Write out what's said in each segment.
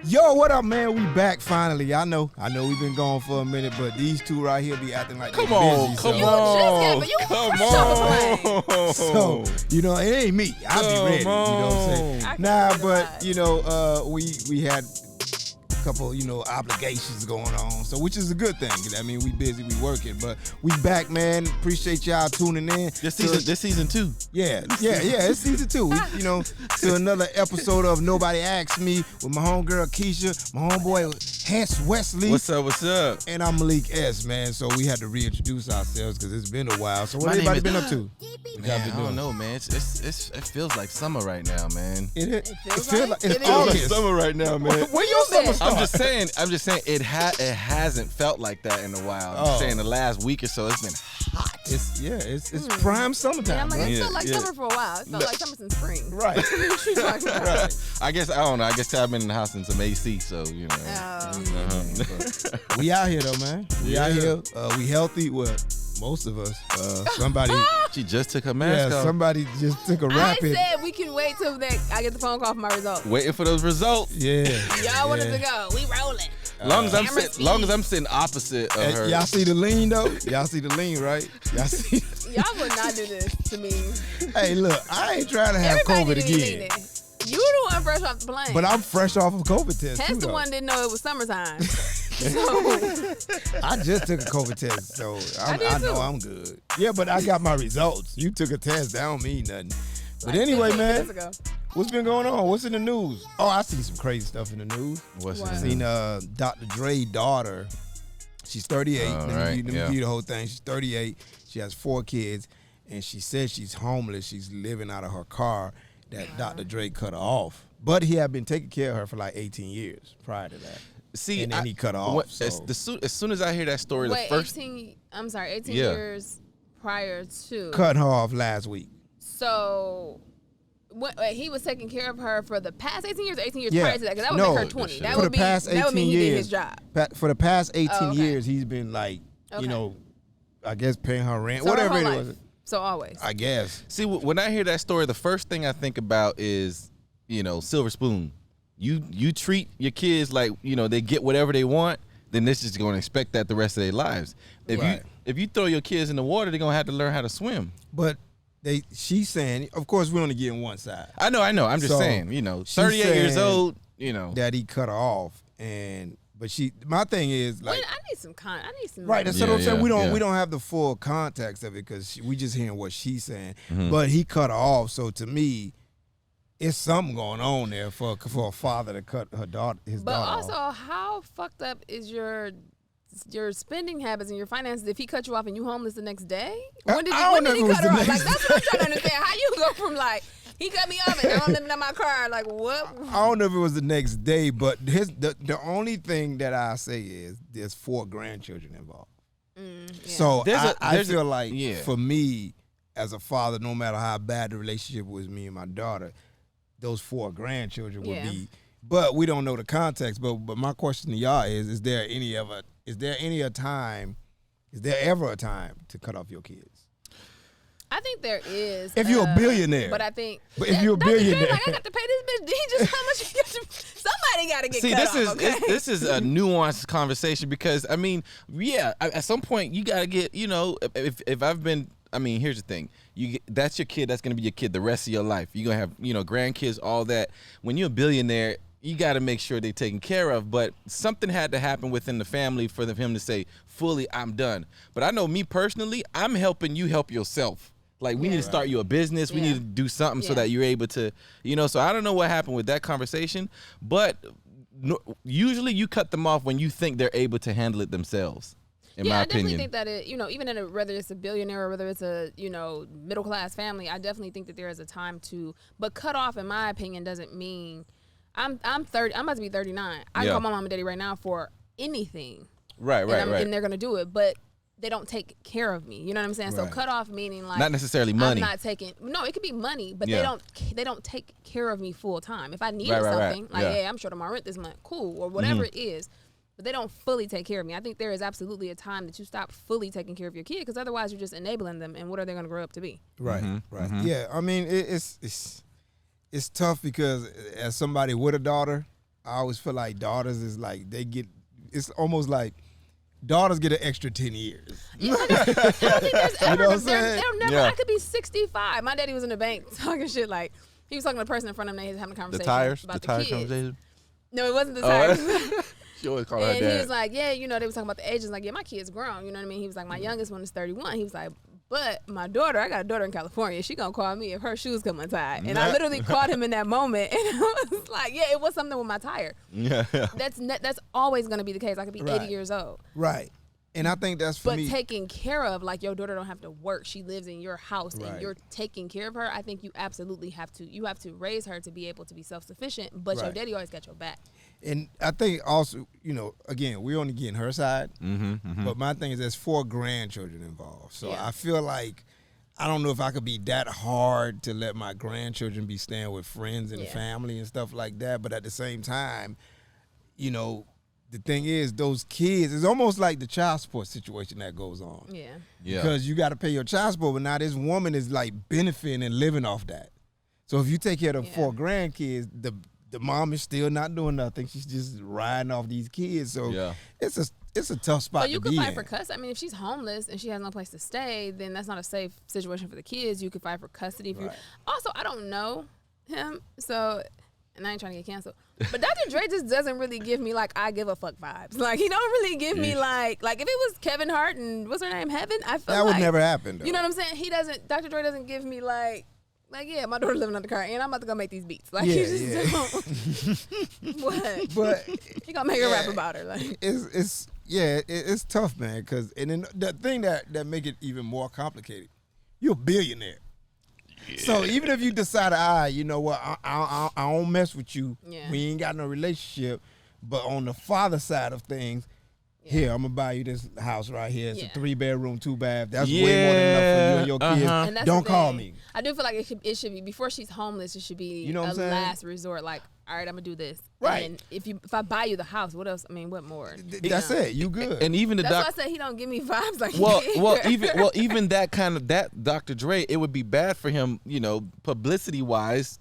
Yo, what up, man? We back finally. I know we've been gone for a minute, but these two right here be acting like Come they on, busy. come so. on. So, it ain't me. I'll be ready. You know what I'm saying? Nah, but we had a couple, obligations going on. So, which is a good thing. I mean, we busy, we working, but we back, man. Appreciate y'all tuning in. This season 2. Yeah, it's season 2. We, to another episode of Nobody Asked Me with my homegirl Keysha, my homeboy Hess Wesley. What's up? And I'm Malik S, man. So we had to reintroduce ourselves because it's been a while. So what everybody been up to? Man, I don't know, man. It feels like summer right now, man. It feels like It feels like summer right now, man. Where your summer start? I'm just saying it hasn't felt like that in a while. I'm saying the last week or so it's been hot. It's prime summertime. Yeah, I'm like, right? it felt like summer for a while. It felt like summer since spring. Right. What you talking about? Right. I guess I've been in the house in some AC, so We out here though, man. We out here. We healthy. Well, most of us. Somebody. She just took her mask off. Somebody just took a I rapid. said we can wait till I get the phone call for my results. Waiting for those results. Yeah. Y'all wanted to go. We rolling. Long as I'm sitting opposite of her. Y'all see the lean though? Y'all see the lean, right? Y'all see. Y'all would not do this to me. Hey, look, I ain't trying to have Everybody COVID didn't again. mean it. You the one fresh off the plane. But I'm fresh off of COVID test. Hess too, the though. one didn't know it was summertime. I just took a COVID test, so I know I'm good. Yeah, but I got my results. You took a test, that don't mean nothing. But anyway, man, what's been going on? What's in the news? Oh, I see some crazy stuff in the news. What's What? in Seen Dr. Dre's daughter. She's 38. Let me give you the whole thing. She's 38. She has 4 kids, and she says she's homeless. She's living out of her car that Dr. Dre cut her off. But he had been taking care of her for like 18 years prior to that. See, and then he cut her off. As soon as I hear that story, Wait, the first 18 years prior to. Cut her off last week. So, he was taking care of her for the past 18 years or 18 years prior to that? Because that would make her 20. That for would the past 18 that would mean years, he did his job. For the past 18 okay. years, he's been like, I guess paying her rent, So whatever her it whole was. life. So always. I guess. See, when I hear that story, the first thing I think about is, silver spoon. You treat your kids like, they get whatever they want, then they're just going to expect that the rest of their lives. If you throw your kids in the water, they're going to have to learn how to swim. But she's saying, of course, we're only getting one side. I know. I'm just saying, 38 years old, that he cut her off, but my thing is like, I need some. Right, that's what I'm saying. We don't have the full context of it because we just hearing what she's saying. Mm-hmm. But he cut her off, so to me, it's something going on there for a father to cut his daughter off. But also, how fucked up is your spending habits and your finances if he cut you off and you homeless the next day? When did he cut her off? Like, that's what I'm trying to understand. How you go from like, he cut me off and now I'm living in my car. Like, what? I don't know if it was the next day, but the only thing that I say is there's 4 grandchildren involved. So I feel like for me as a father, no matter how bad the relationship was me and my daughter, those 4 grandchildren would be. But we don't know the context. But my question to y'all is there ever a time to cut off your kids? I think there is. If you're a billionaire. But I think. But if you're a billionaire. Like, I got to pay this bitch. He just, how much you get to, somebody got to get cut off, this is a nuanced conversation because, at some point you got to get, if I've been, here's the thing. That's your kid. That's going to be your kid the rest of your life. You're going to have, grandkids, all that. When you're a billionaire, you got to make sure they're taken care of. But something had to happen within the family for him to say, fully, I'm done. But I know me personally, I'm helping you help yourself. Like, we need to start you a business. We need to do something so that you're able to, so I don't know what happened with that conversation. But usually you cut them off when you think they're able to handle it themselves. In my opinion. I definitely think that even whether it's a billionaire or whether it's a middle class family, I definitely think that there is a time to. But cut off, in my opinion, doesn't mean I'm 30. I'm about to be 39. I can call my mom and daddy right now for anything. Right. And they're gonna do it, but they don't take care of me. You know what I'm saying? Right. So cut off meaning like not necessarily money. I'm not taking. No, it could be money, but they don't take care of me full time. If I needed something, like hey, I'm short of my rent this month, cool, or whatever it is. but they don't fully take care of me. I think there is absolutely a time that you stop fully taking care of your kid, because otherwise you're just enabling them, and what are they going to grow up to be? Right, right. Yeah, I mean, it's tough because as somebody with a daughter, I always feel like daughters is like it's almost like daughters get an extra 10 years. Yeah, I don't think there's ever, they'll never, I could be 65. My daddy was in the bank talking shit like, he was talking to the person in front of him, and he was having a conversation about the kids. Conversation? No, it wasn't the tires. She always called her dad. And he was like, yeah, they was talking about the ages. Like, yeah, my kid's grown. You know what I mean? He was like, my youngest one is 31. He was like, but my daughter, I got a daughter in California. She gonna call me if her shoes come untied. And I literally caught him in that moment, and I was like, yeah, it was something with my tire. Yeah. That's always gonna be the case. I could be 80 years old. Right. And I think that's for me. But taking care of, like, your daughter don't have to work. She lives in your house, and you're taking care of her. I think you absolutely have to. You have to raise her to be able to be self-sufficient, but your daddy always got your back. And I think also, again, we're only getting her side. But my thing is there's 4 grandchildren involved. So I feel like I don't know if I could be that hard to let my grandchildren be staying with friends and family and stuff like that. But at the same time, the thing is, those kids, it's almost like the child support situation that goes on. Yeah. Because you got to pay your child support, but now this woman is like benefiting and living off that. So if you take care of the 4 grandkids, the mom is still not doing nothing. She's just riding off these kids. So it's a tough spot to be in. But you could fight for custody. I mean, if she's homeless and she has no place to stay, then that's not a safe situation for the kids. You could fight for custody. Also, I don't know him, so... And I ain't trying to get canceled. But Dr. Dre just doesn't really give me, like, I give a fuck vibes. Like, he don't really give me, like if it was Kevin Hart and what's her name, Heaven, I feel that would never happen, though. You know what I'm saying? Dr. Dre doesn't give me, like, yeah, my daughter's living under the car, and I'm about to go make these beats. Like, he just don't. What? But he gonna make a rap about her. Like, it's tough, man, because, and then the thing that make it even more complicated, you're a billionaire. Yeah. So even if you decide, you know what, I don't mess with you. Yeah. We ain't got no relationship. But on the father side of things, here, I'm gonna buy you this house right here. It's a 3-bedroom, 2-bath. That's way more than enough for you and your kids. And don't call me. I do feel like it should be before she's homeless. It should be a last resort. Like, all right, I'm gonna do this. Right. And if I buy you the house, what else? I mean, what more? That's it. You good. And even that's why I said he don't give me vibes like. Even that Dr. Dre, it would be bad for him, publicity wise,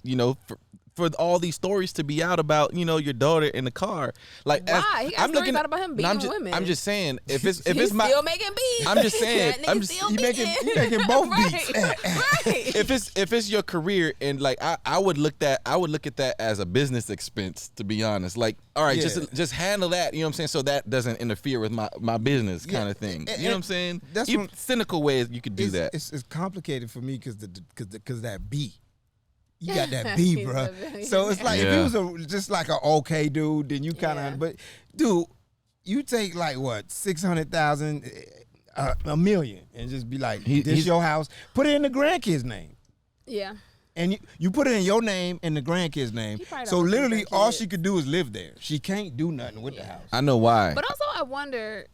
for all these stories to be out about, your daughter in the car. Like, why? He got stories out about him beating women. I'm just saying, if it's my still making beats. I'm just saying, he making both beats. Right. If it's your career, and like I would look at that as a business expense, to be honest. Like, all right, just handle that. You know what I'm saying? So that doesn't interfere with my business, kind of thing. You know what I'm saying? That's cynical ways you could do that. It's complicated for me because that beat. You got that B, bro. So it's like if he was just like an okay dude, then you kind of. But dude, you take like what, 600,000, $1 million, and just be like, this your house. Put it in the grandkid's name. Yeah. And you put it in your name and the grandkid's name. So literally, all she could do is live there. She can't do nothing with the house. I know why. But also, I wonder.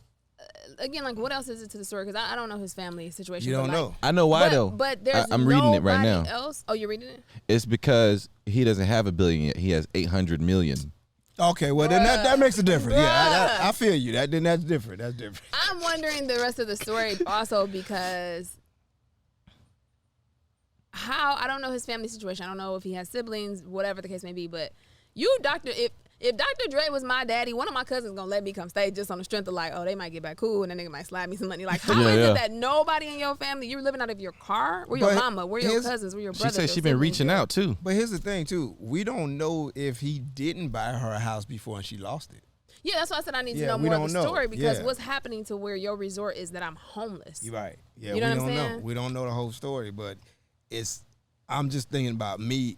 Again, like, what else is it to the story? Because I don't know his family situation. You don't know. I know why, though. But there's I'm reading it right now. Else? Oh, you're reading it? It's because he doesn't have $1 billion yet. He has 800 million. Okay, well, then that makes a difference. Yeah, I feel you. Then that's different. That's different. I'm wondering the rest of the story also because I don't know his family situation. I don't know if he has siblings, whatever the case may be. But if Dr. Dre was my daddy, one of my cousins gonna let me come stay just on the strength of like, oh, they might get back cool and then they might slide me some money. Like, how is it that nobody in your family, you're living out of your car? Where your mama? Where your cousins? Where your brothers? She said she been reaching out too. But here's the thing too, we don't know if he didn't buy her a house before and she lost it. Yeah, that's why I said I need to know more of the story because what's happening to where your resort is that I'm homeless. You're right. Yeah, you know we what I'm don't saying? know. We don't know the whole story, but I'm just thinking about me.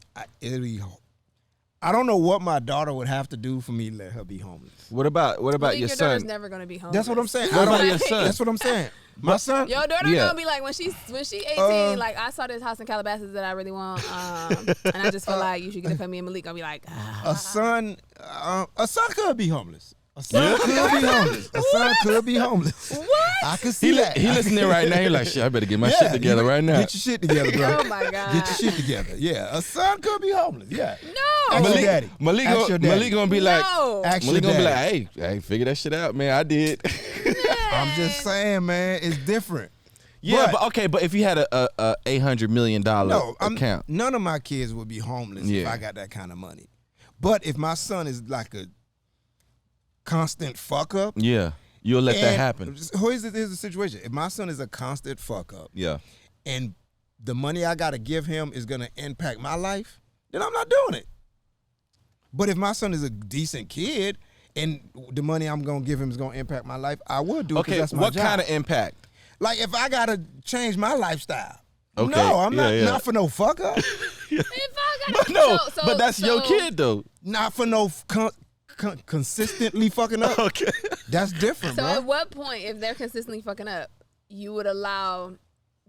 I don't know what my daughter would have to do for me to let her be homeless. What about your son? Your daughter's never gonna be homeless. That's what I'm saying. What about your son? That's what I'm saying. My son. Your daughter gonna be like when she 18. Like, I saw this house in Calabasas that I really want, and I just feel like you should get it for me and Malik. I'll be like, a son could be homeless. A son could be homeless. A son could be homeless. What? I can see that. He listening right now. He like, shit, I better get my shit together right now. Get your shit together, bro. Oh my God. Get your shit together. Yeah, a son could be homeless. Yeah. No. Ask your daddy. Malik gonna be like, Malik gonna be like, hey, figure that shit out, man. I did. I'm just saying, man, it's different. Yeah, but if you had a $800 million account, none of my kids would be homeless if I got that kind of money. But if my son is like a constant fuck up, you'll let that happen. Here's the situation. If my son is a constant fuck up, and the money I gotta give him is gonna impact my life, then I'm not doing it. But if my son is a decent kid and the money I'm gonna give him is gonna impact my life, I would do it. Okay, that's my job. What kind of impact? Like if I gotta change my lifestyle. Okay. No, I'm not for no fuck up. But that's your kid though. Not for no consistently fucking up. Okay. That's different, So bro. at what point, if they're consistently fucking up, you would allow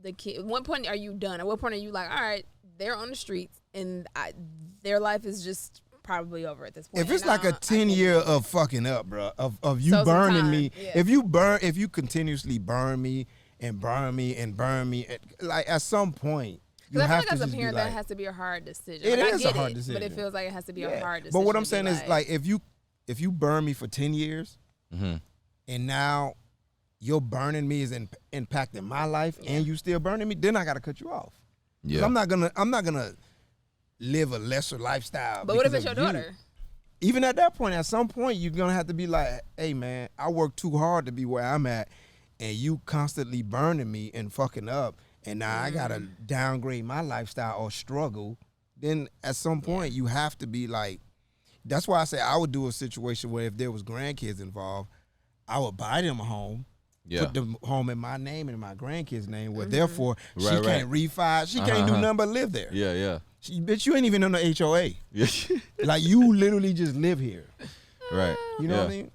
the kid, at what point are you done? At what point are you like, all right, they're on the streets and their life is just probably over at this point? If it's like a 10-year of fucking up, bro, of you burning me, if you continuously burn me and burn me and burn me, like at some point, you have to. I feel like as a parent, that has to be a hard decision. It is a hard decision, but it feels like it has to be a hard decision. But what I'm saying is, like, if you burn me for 10 years, and now your burning me is impacting my life, and you still burning me, then I gotta cut you off. Yeah, I'm not gonna live a lesser lifestyle. But what if it's your daughter? Even at that point, at some point, you're gonna have to be like, hey man, I work too hard to be where I'm at, and you constantly burning me and fucking up, and now I gotta downgrade my lifestyle or struggle. Then at some point, you have to be like, that's why I say I would do a situation where if there was grandkids involved, I would buy them a home, put the home in my name and in my grandkids' name, where therefore she can't refi, she can't do nothing but live there. Yeah. Bitch, you ain't even on the HOA. Like you literally just live here. Right. You know what I mean?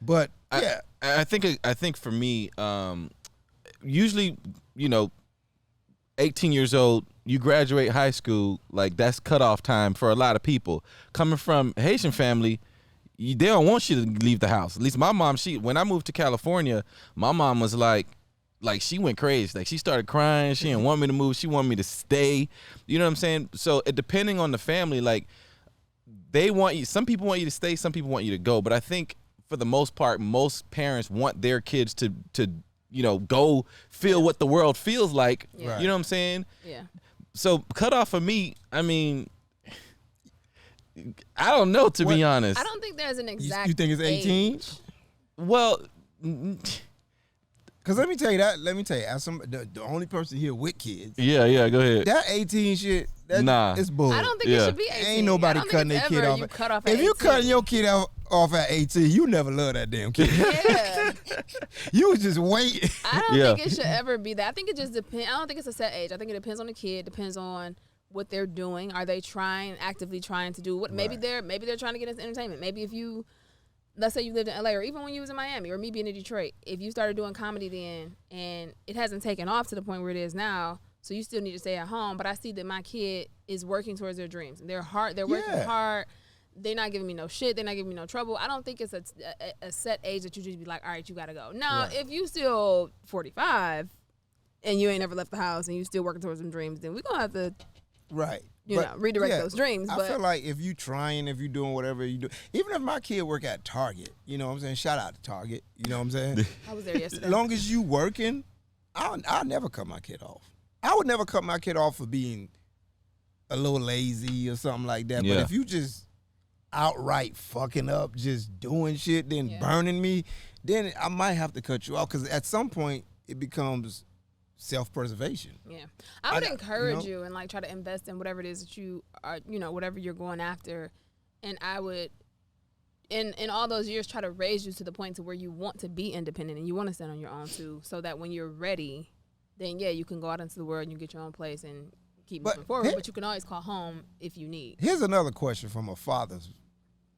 But I think for me, usually, 18 years old, you graduate high school, like that's cutoff time for a lot of people. Coming from a Haitian family, they don't want you to leave the house. At least my mom, when I moved to California, my mom was like she went crazy. Like she started crying. She didn't want me to move. She wanted me to stay. You know what I'm saying? So depending on the family, like they want you. Some people want you to stay. Some people want you to go. But I think for the most part, most parents want their kids to go feel what the world feels like. Yeah. You know what I'm saying? Yeah. So cutoff for me, I mean, I don't know, to be honest. I don't think there's an exact You think it's 18? age. Well, because let me tell you, as the only person here with kids. Yeah, go ahead. That 18 shit, it's bull. I don't think it should be 18. Ain't nobody cutting their kid off. If you cutting your kid off at 18, you never love that damn kid. Yeah. You just wait. I don't think it should ever be that. I think it just depends. I don't think it's a set age. I think it depends on the kid. Depends on what they're doing. Are they actively trying to do what? Maybe they're trying to get into entertainment. Maybe if you, let's say you lived in LA, or even when you was in Miami, or me being in Detroit, if you started doing comedy then and it hasn't taken off to the point where it is now, so you still need to stay at home. But I see that my kid is working towards their dreams. They're working hard. They're not giving me no shit. They're not giving me no trouble. I don't think it's a set age that you just be like, all right, you gotta go. Now, if you still 45 and you ain't never left the house and you still working towards some dreams, then we're gonna have to redirect those dreams. I feel like if you doing whatever you do, even if my kid work at Target, you know what I'm saying? Shout out to Target, you know what I'm saying? I was there yesterday. As long as you working, I'll never cut my kid off. I would never cut my kid off for being a little lazy or something like that. Yeah. But if you just outright fucking up, just doing shit, then burning me, then I might have to cut you off, because at some point it becomes self-preservation. Yeah, I would encourage you and like try to invest in whatever it is that you are, whatever you're going after, and I would, in all those years, try to raise you to the point to where you want to be independent and you want to stand on your own too, so that when you're ready, then you can go out into the world and you get your own place and keep moving forward. But you can always call home if you need. Here's another question from a father's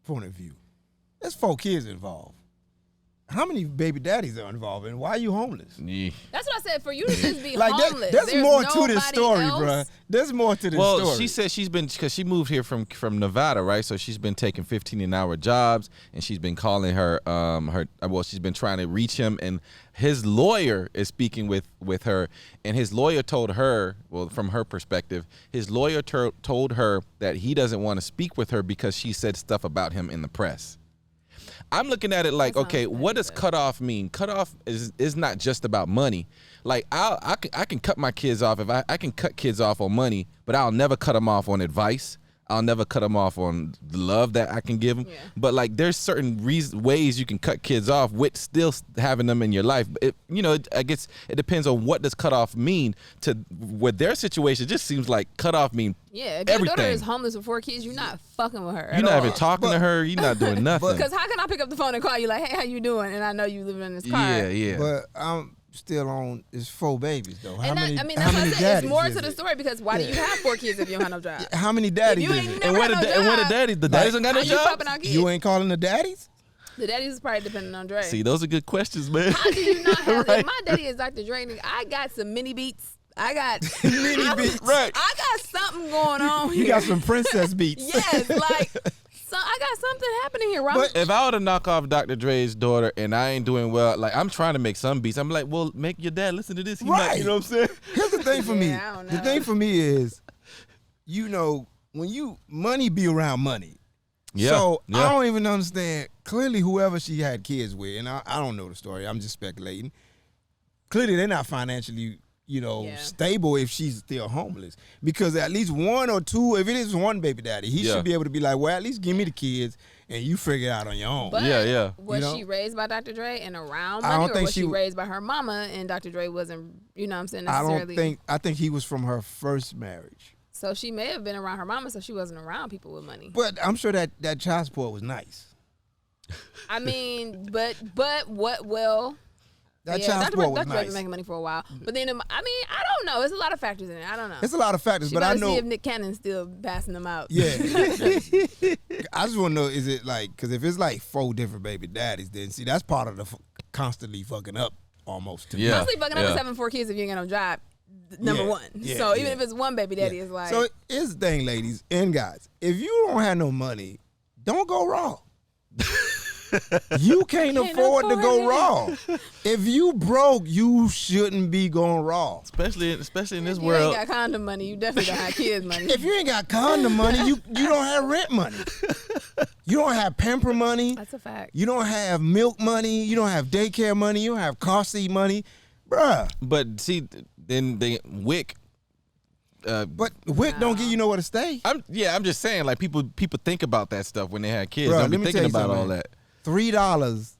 point of view. There's 4 kids involved. how many baby daddies are involved in? Why are you homeless? Yeah. That's what I said. For you to just be like homeless, there's more to this story, else. bruh. There's more to this story. Well, she said she's been, because she moved here from Nevada, right? So she's been taking 15-an-hour jobs, and she's been calling she's been trying to reach him, and his lawyer is speaking with her, and his lawyer told her, well, from her perspective, his lawyer told her that he doesn't want to speak with her because she said stuff about him in the press. I'm looking at it like, okay, what does cutoff mean? Cutoff is not just about money. Like I can cut my kids off if I can cut kids off on money, but I'll never cut them off on advice. I'll never cut them off on the love that I can give them. Yeah. But like, there's certain ways you can cut kids off with still having them in your life. I guess it depends on what does cut off mean. With their situation, it just seems like cut off mean if everything. Your daughter is homeless with 4 kids, you're not fucking with her. You're not even talking to her. You're not doing nothing. Because how can I pick up the phone and call you like, hey, how you doing? And I know you living in this car. Yeah. But I'm still on. It's 4 babies though. That's what I said. It's more to the story because why do you have 4 kids if you don't have no job? How many daddies? And where the daddies? The daddies don't got no job. You ain't calling the daddies? The daddies is probably depending on Dre. See, those are good questions, man. How do you not have right. My daddy is Dr. Dre. I got some mini beats. I got mini beats. Right. I got something going on here. You got some princess beats. Yes, like I got something happening here. But if I were to knock off Dr. Dre's daughter and I ain't doing well, like I'm trying to make some beats, I'm like, well, make your dad listen to this. He might, you know what I'm saying? Here's the thing for me. I don't know. The thing for me is, when money be around money. Yeah. So I don't even understand. Clearly, whoever she had kids with, and I don't know the story. I'm just speculating. Clearly, they're not financially, stable if she's still homeless. Because at least 1 or 2, if it is one baby daddy, he should be able to be like, well, at least give me the kids and you figure it out on your own. But was she raised by Dr. Dre and around money, or was she raised by her mama and Dr. Dre wasn't, you know what I'm saying, necessarily? I think he was from her first marriage. So she may have been around her mama, so she wasn't around people with money. But I'm sure that child support was nice. I mean, but what will... That child support was Dr. nice. Been making money for a while, but then I don't know. There's a lot of factors in it. I don't know. It's a lot of factors, but I know. See if Nick Cannon's still passing them out. Yeah. I just want to know: is it like, because if it's like 4 different baby daddies, then see that's part of the constantly fucking up almost. To me. Constantly fucking up is having 4 kids if you ain't got no job. Number one. So even if it's one baby daddy, it's like. So here's the thing, ladies and guys: if you don't have no money, don't go raw. You can't afford to go raw. If you broke, you shouldn't be going raw. Especially in this world. If world. you ain't got condom money, you definitely don't have kids money. If you ain't got condom money, you don't have rent money. You don't have pamper money. That's a fact. You don't have milk money. You don't have daycare money. You don't have car seat money. Bruh. But see, then WIC. But WIC don't give you nowhere to stay. I'm just saying, like people think about that stuff when they have kids. Bruh, don't be thinking about all that. $3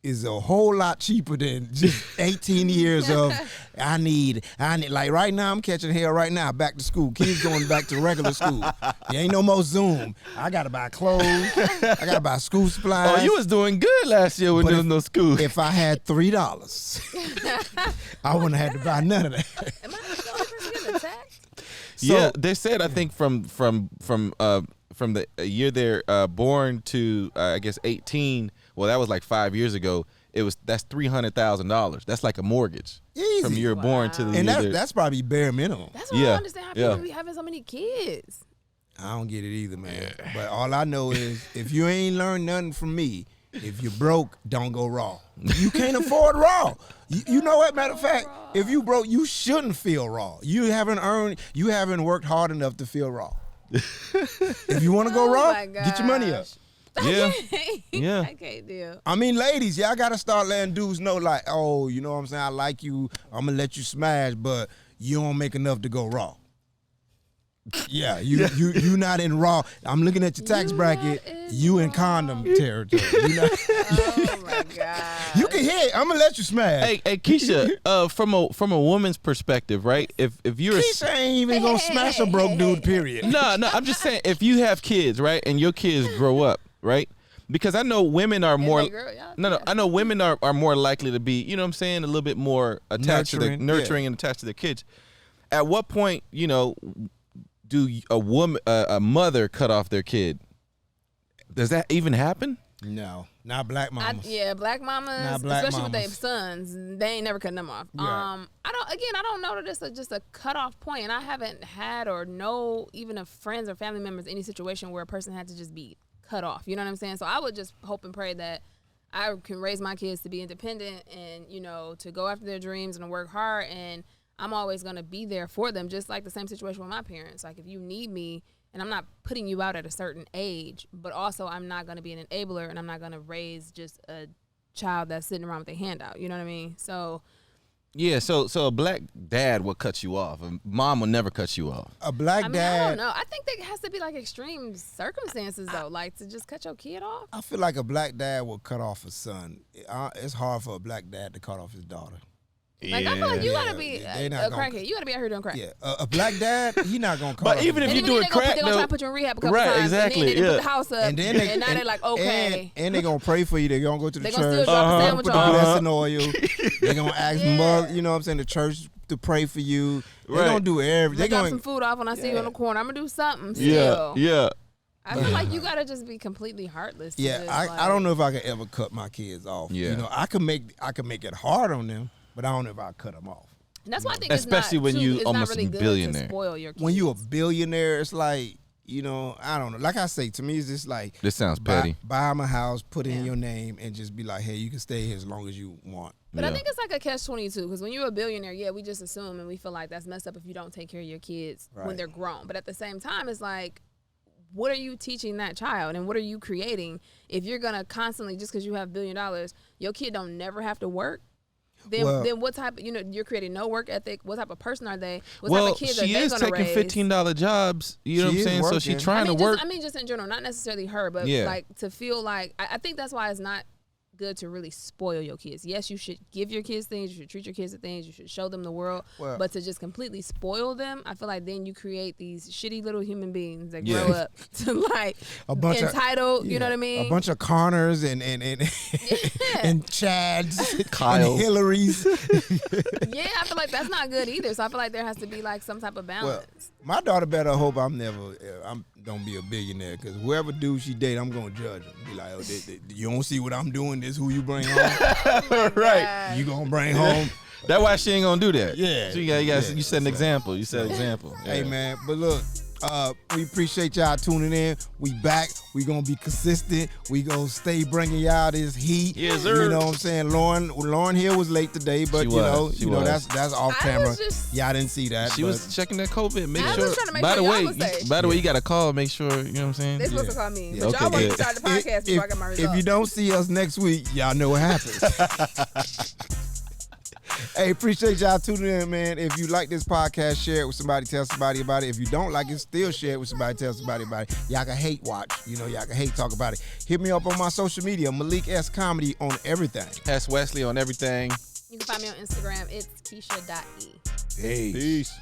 is a whole lot cheaper than just 18 years of I need like right now I'm catching hell right now back to school. Kids going back to regular school. There ain't no more Zoom. I gotta buy clothes. I gotta buy school supplies. Oh, you was doing good last year when there was no school. If I had $3, I wouldn't have had to buy none of that. Am I the only person getting attacked? Yeah, they said I think from the year they're born to I guess 18. Well, that was like 5 years ago. That's $300,000. That's like a mortgage. Easy. From year born to the and year. that's probably bare minimum. That's why I don't understand how people be having so many kids. I don't get it either, man. But all I know is if you ain't learned nothing from me, if you're broke, don't go raw. You can't afford raw. You know what? Matter of fact, if you broke, you shouldn't feel raw. You haven't worked hard enough to feel raw. If you want to go raw, get your money up. Yeah. I can't deal. I mean, ladies, y'all got to start letting dudes know, like, oh, you know what I'm saying? I like you. I'm going to let you smash, but you don't make enough to go raw. Yeah, you not in raw. I'm looking at your tax bracket. You in condom territory. Oh my God. You can hit. I'm gonna let you smash. Hey, Keysha. From a woman's perspective, right? If you're Keysha ain't even gonna smash a broke dude. Period. No. I'm just saying, if you have kids, right, and your kids grow up, right? Because I know women are more. I know women are more likely to be, you know what I'm saying, a little bit more attached nurturing and attached to their kids. At what point, do a mother cut off their kid? Does that even happen? No, not black mamas. Black mamas, especially with their sons, they ain't never cutting them off. Yeah. I don't know that it's just a cutoff point, and I haven't had or know even of friends or family members any situation where a person had to just be cut off. You know what I'm saying? So I would just hope and pray that I can raise my kids to be independent and, to go after their dreams and to work hard, and I'm always going to be there for them, just like the same situation with my parents. Like, if you need me, and I'm not putting you out at a certain age, but also I'm not going to be an enabler, and I'm not going to raise just a child that's sitting around with a handout. You know what I mean? So... Yeah, so a black dad will cut you off. A mom will never cut you off. A black dad... I don't know. I think there has to be, like, extreme circumstances, though, like, to just cut your kid off. I feel like a black dad will cut off a son. It's hard for a black dad to cut off his daughter. Like, I feel like you gotta be a crackhead. You gotta be out here doing crack. Yeah, a black dad, he not gonna cut. But even if you doing crack, they're gonna try to put you in rehab a couple times. Exactly. And then they put the house up, and now they're like, okay. And they're gonna pray for you. They're gonna go to the church. They're gonna still drop a sandwich put the blessing oil. They're gonna ask mother, you know what I'm saying, the church to pray for you. They're gonna do everything. They're gonna drop some food off when I see you in the corner. I'm gonna do something still. Yeah. I feel like you gotta just be completely heartless. Yeah, I don't know if I could ever cut my kids off. Yeah. I could make it hard on them, but I don't know if I cut them off. And that's why I think especially when you almost really a billionaire. To spoil your kids. When you a billionaire, it's like, I don't know. Like I say, to me, it's just like, this sounds petty. Buy them a house, put in your name, and just be like, hey, you can stay here as long as you want. But I think it's like a catch-22, because when you're a billionaire, we just assume and we feel like that's messed up if you don't take care of your kids when they're grown. But at the same time, it's like, what are you teaching that child, and what are you creating if you're gonna constantly, just because you have $1 billion, your kid don't never have to work? Then what type of, you're creating no work ethic. What type of person are they? What type of kids are they going to raise? She is taking $15 jobs. You know what I'm saying? So she's trying to work. Just in general, not necessarily her, but like to feel like, I think that's why it's not good to really spoil your kids. Yes, you should give your kids things. You should treat your kids to things. You should show them the world. But to just completely spoil them, I feel like then you create these shitty little human beings that grow up to like entitled. You know what I mean? A bunch of Connors and Chads, Kyle, and Hillarys. I feel like that's not good either. So I feel like there has to be like some type of balance. My daughter better hope I'm don't be a billionaire, because whoever dude she date, I'm gonna judge him. Be like, you don't see what I'm doing? This who you bring home? Right? You gonna bring home? That's why she ain't gonna do that. Yeah. So you set an example. You set an example. Yeah. Hey man, but look, we appreciate y'all tuning in. We back. We gonna be consistent. We gonna stay bringing y'all this heat. Yes, sir. You know what I'm saying? Lauren here was late today, but that's off camera. Y'all didn't see that. She was checking that COVID. By the way, you got to call. Make sure, you know what I'm saying? They're supposed to call me. But y'all want to start the podcast before I get my results. If you don't see us next week, y'all know what happens. Hey, appreciate y'all tuning in, man. If you like this podcast, share it with somebody, tell somebody about it. If you don't like it, still share it with somebody, tell somebody about it. Y'all can hate watch. Y'all can hate talk about it. Hit me up on my social media, Malik S Comedy on everything. Hess Wesley on everything. You can find me on Instagram. It's Keysha.E. Peace.